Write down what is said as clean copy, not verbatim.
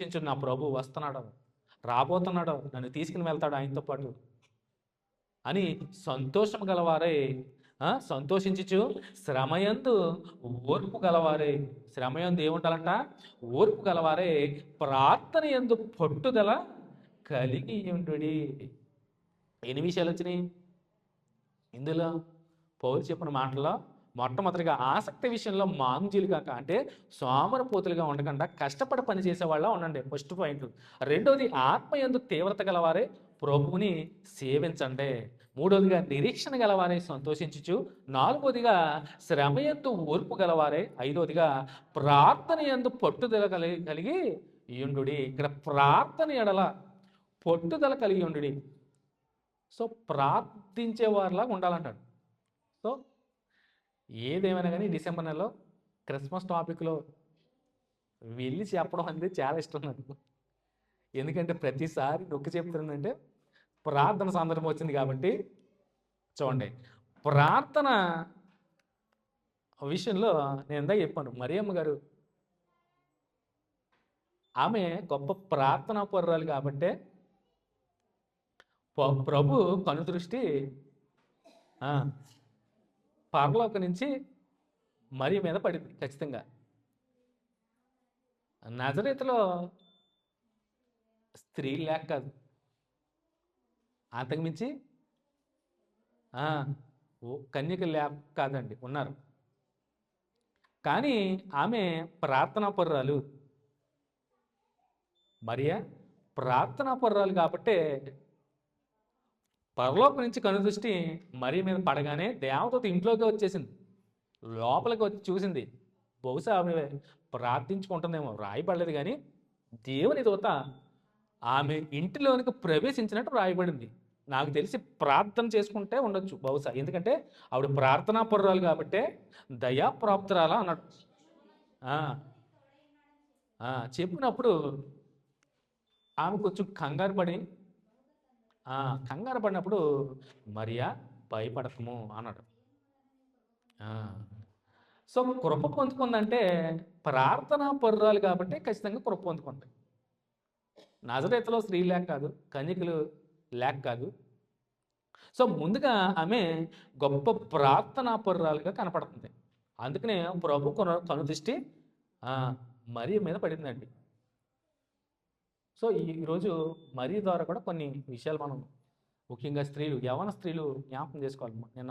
సంతోషించు, నా ప్రభు వస్తున్నాడు, రాబోతున్నాడు, నన్ను తీసుకుని వెళ్తాడు ఆయనతో పాటు అని సంతోషం గలవారే, సంతోషించుచు శ్రమయందు ఓర్పు గలవారే. శ్రమయందు ఏముండాలంట? ఓర్పు గలవారే, ప్రార్థన యందు పట్టుదల కలిగి ఉండుడి. ఎన్ని విషయాలు వచ్చినాయి ఇందులో? పౌలు చెప్పిన మాటల్లో మొట్టమొదటిగా ఆసక్తి విషయంలో మాంజీలు కాక, అంటే సోమరపోతులుగా ఉండకుండా కష్టపడి పనిచేసే వాళ్ళ ఉండండి, ఫస్ట్ పాయింట్. రెండోది ఆత్మయందు తీవ్రత గలవారే ప్రభువుని సేవించండి. మూడోదిగా నిరీక్షణ గలవారే సంతోషించుచు. నాలుగోదిగా శ్రమయందు ఓర్పు గలవారే. ఐదోదిగా ప్రార్థన యందు పట్టుదల కలిగి యుండుడి. ఇక్కడ ప్రార్థన ఎడల పట్టుదల కలిగి ఉండుడి. సో ప్రార్థించే వారిలాగా ఉండాలంటాడు. సో ఏదేమైనా కానీ డిసెంబర్ నెలలో క్రిస్మస్ టాపిక్లో వెళ్ళి చెప్పడం అనేది చాలా ఇష్టం నాకు. ఎందుకంటే ప్రతిసారి నొక్కి చెప్తున్నానంటే ప్రార్థన సందర్భం వచ్చింది కాబట్టి. చూడండి, ప్రార్థన విషయంలో నేను ఇందాక చెప్పాను, మరియమ్మ గారు ఆమె గొప్ప ప్రార్థనా పరురాలు కాబట్టే ప్రభు కనుదృష్టి పరలోక నుంచి మరి మీద పడింది ఖచ్చితంగా. నజరేతులో స్త్రీ లేక కాదు, అంతకుమించి కన్యక లేక కాదండి, ఉన్నారు. కానీ ఆమె ప్రార్థనా పరురాలు. మరియా ప్రార్థనా పరురాలు కాబట్టే పరలోకం నుంచి కనుదృష్టి మరి మీద పడగానే దేవదూత ఇంట్లోకి వచ్చేసింది, లోపలికి వచ్చి చూసింది. బహుశా ఆమె ప్రార్థించుకుంటుందేమో, రాయబడలేదు. కానీ దేవుని దూత ఆమె ఇంటిలోనికి ప్రవేశించినట్టు రాయబడింది. నాకు తెలిసి ప్రార్థన చేసుకుంటే ఉండొచ్చు బహుశా, ఎందుకంటే ఆవిడ ప్రార్థనా పరురాలు కాబట్టే దయాప్రాప్తురాలా అన్నాడు. చెప్పినప్పుడు ఆమె కొంచెం కంగారు పడినప్పుడు మరియా భయపడకము అన్నాడు. సో కృప పొందుకుందంటే ప్రార్థనా పరురాలు కాబట్టి ఖచ్చితంగా కృప పొందుకుంది. నజరేతులో స్త్రీ లేక కాదు, కన్యకులు లేక కాదు. సో ముందుగా ఆమె గొప్ప ప్రార్థనా పరురాలుగా కనపడుతుంది. అందుకనే ప్రభు కనుదృష్టి మరి మీద పడిందండి. సో ఈరోజు మరి ద్వారా కూడా కొన్ని విషయాలు మనం, ముఖ్యంగా స్త్రీలు, యవ్వన స్త్రీలు జ్ఞాపకం చేసుకోవాలి. నేను